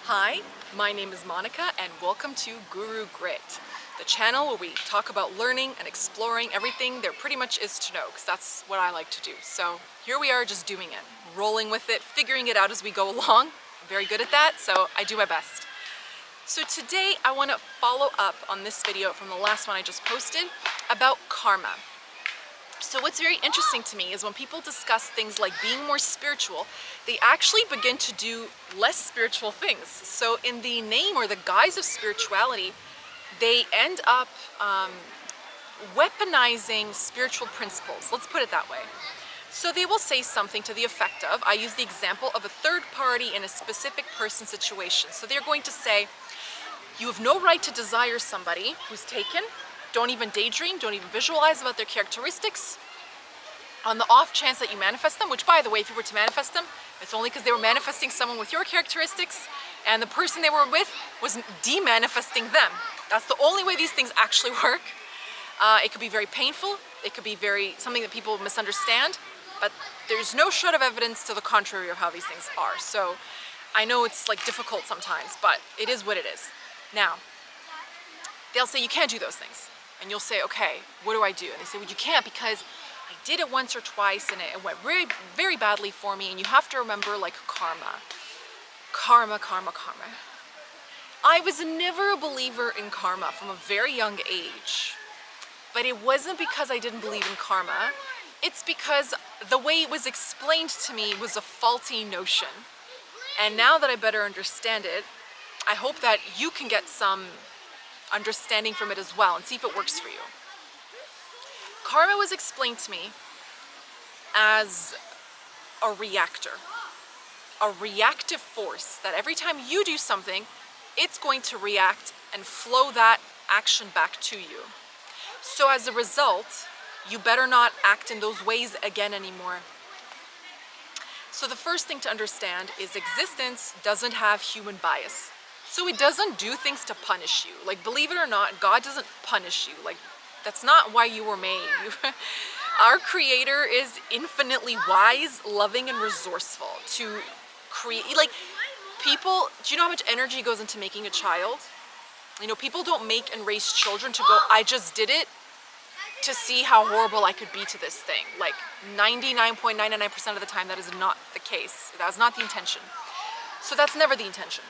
Hi, my name is Monica and welcome to Guru Grit, the channel where we talk about learning and exploring everything there pretty much is to know, because that's what I like to do. So here we are just doing it, rolling with it, figuring it out as we go along. I'm very good at that, so I do my best. So today I want to follow up on this video from the last one I just posted about karma. So what's very interesting to me is when people discuss things like being more spiritual, they actually begin to do less spiritual things. So in the name or the guise of spirituality, they end up weaponizing spiritual principles. Let's put it that way. So they will say something to the effect of, I use the example of a third party in a specific person situation. So they're going to say, you have no right to desire somebody who's taken. Don't even daydream, don't even visualize about their characteristics. On the off chance that you manifest them, which by the way, if you were to manifest them, it's only because they were manifesting someone with your characteristics and the person they were with was de-manifesting them. That's the only way these things actually work. It could be very painful, it could be something that people misunderstand, but there's no shred of evidence to the contrary of how these things are. So I know it's like difficult sometimes, but it is what it is. Now, they'll say you can't do those things. And you'll say, okay, what do I do? And they say, well, you can't because I did it once or twice and it went very, very badly for me. And you have to remember like karma. Karma, karma, karma. I was never a believer in karma from a very young age. But it wasn't because I didn't believe in karma. It's because the way it was explained to me was a faulty notion. And now that I better understand it, I hope that you can get some understanding from it as well and see if it works for you. Karma was explained to me as a reactor, a reactive force that every time you do something, it's going to react and flow that action back to you. So as a result, you better not act in those ways again anymore. So the first thing to understand is existence doesn't have human bias. So it doesn't do things to punish you. Like, believe it or not, God doesn't punish you. Like, that's not why you were made. Our Creator is infinitely wise, loving, and resourceful to create. Like, people, do you know how much energy goes into making a child? You know, people don't make and raise children to go, I just did it to see how horrible I could be to this thing. Like, 99.99% of the time, that is not the case. That is not the intention. So that's never the intention.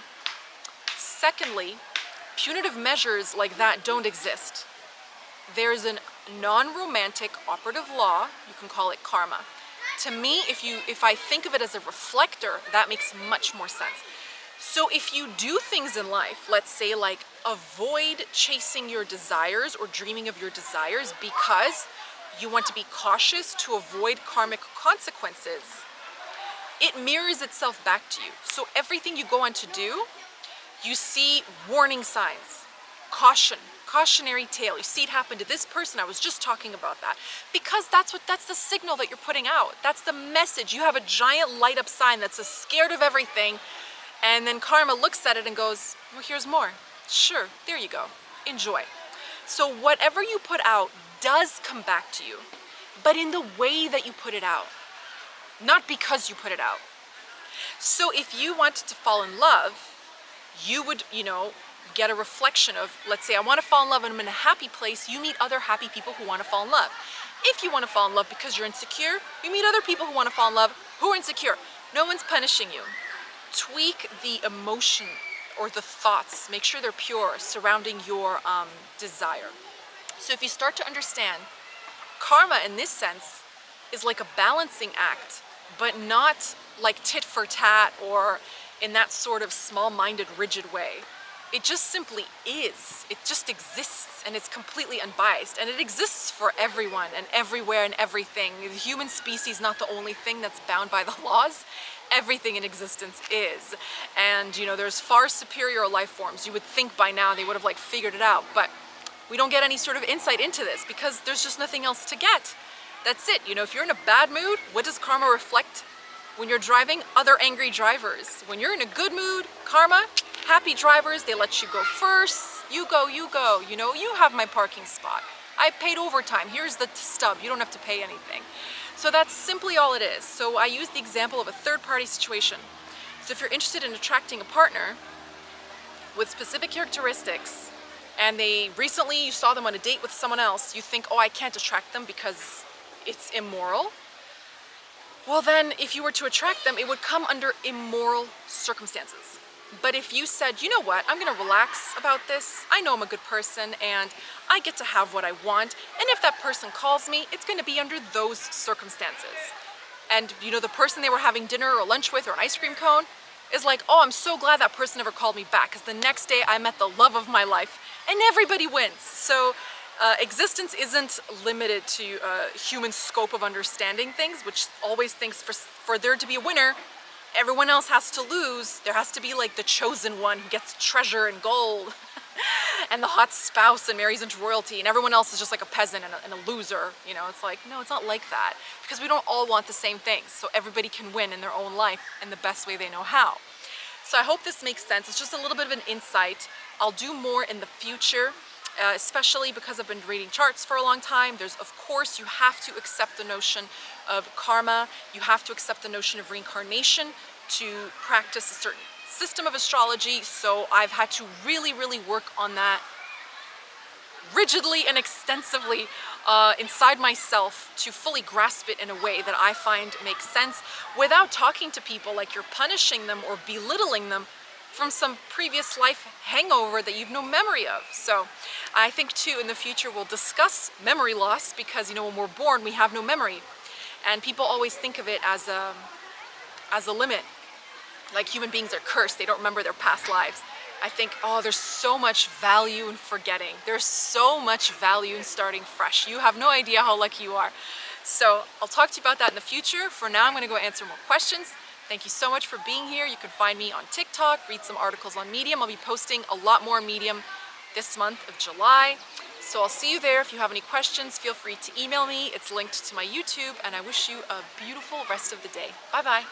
Secondly, punitive measures like that don't exist. There's a non-romantic operative law, you can call it karma. To me, if I think of it as a reflector, that makes much more sense. So if you do things in life, let's say like avoid chasing your desires or dreaming of your desires because you want to be cautious to avoid karmic consequences, it mirrors itself back to you. So everything you go on to do, you see warning signs, caution, cautionary tale. You see it happen to this person. I was just talking about that. Because that's the signal that you're putting out. That's the message. You have a giant light up sign that says scared of everything. And then karma looks at it and goes, well, here's more. Sure, there you go. Enjoy. So whatever you put out does come back to you, but in the way that you put it out, not because you put it out. So if you wanted to fall in love, you would, get a reflection of, let's say I want to fall in love and I'm in a happy place, you meet other happy people who want to fall in love. If you want to fall in love because you're insecure, you meet other people who want to fall in love who are insecure. No one's punishing you. Tweak the emotion or the thoughts, make sure they're pure surrounding your desire. So if you start to understand, karma in this sense is like a balancing act, but not like tit for tat or in that sort of small-minded, rigid way. It just simply is. It just exists and it's completely unbiased. And it exists for everyone and everywhere and everything. The human species is not the only thing that's bound by the laws. Everything in existence is. And there's far superior life forms. You would think by now they would have like figured it out, but we don't get any sort of insight into this because there's just nothing else to get. That's it. If you're in a bad mood, what does karma reflect? When you're driving, other angry drivers. When you're in a good mood, karma, happy drivers, they let you go first. You go, you have my parking spot. I paid overtime. Here's the stub. You don't have to pay anything. So that's simply all it is. So I use the example of a third-party situation. So if you're interested in attracting a partner, with specific characteristics, and you saw them on a date with someone else, you think, oh, I can't attract them because it's immoral. Well then, if you were to attract them, it would come under immoral circumstances. But if you said, you know what, I'm gonna relax about this, I know I'm a good person and I get to have what I want, and if that person calls me, it's gonna be under those circumstances. And you know, the person they were having dinner or lunch with or an ice cream cone is like, oh, I'm so glad that person never called me back because the next day I met the love of my life, and everybody wins. So existence isn't limited to human scope of understanding things, which always thinks for there to be a winner, everyone else has to lose. There has to be like the chosen one who gets treasure and gold and the hot spouse and marries into royalty, and everyone else is just like a peasant and a loser. You know, it's like, no, it's not like that, because we don't all want the same things. So everybody can win in their own life in the best way they know how. So I hope this makes sense. It's just a little bit of an insight. I'll do more in the future. Especially because I've been reading charts for a long time. There's, of course, you have to accept the notion of karma. You have to accept the notion of reincarnation to practice a certain system of astrology. So I've had to really, really work on that rigidly and extensively inside myself to fully grasp it in a way that I find makes sense without talking to people like you're punishing them or belittling them from some previous life hangover that you've no memory of. So I think too in the future we'll discuss memory loss, because you know, when we're born we have no memory, and people always think of it as a limit, like human beings are cursed, they don't remember their past lives. I think, oh, there's so much value in forgetting. There's so much value in starting fresh. You have no idea how lucky you are. So I'll talk to you about that in the future. For now, I'm gonna go answer more questions. Thank you so much for being here. You can find me on TikTok, read some articles on Medium. I'll be posting a lot more on Medium this month of July. So I'll see you there. If you have any questions, feel free to email me. It's linked to my YouTube, and I wish you a beautiful rest of the day. Bye-bye.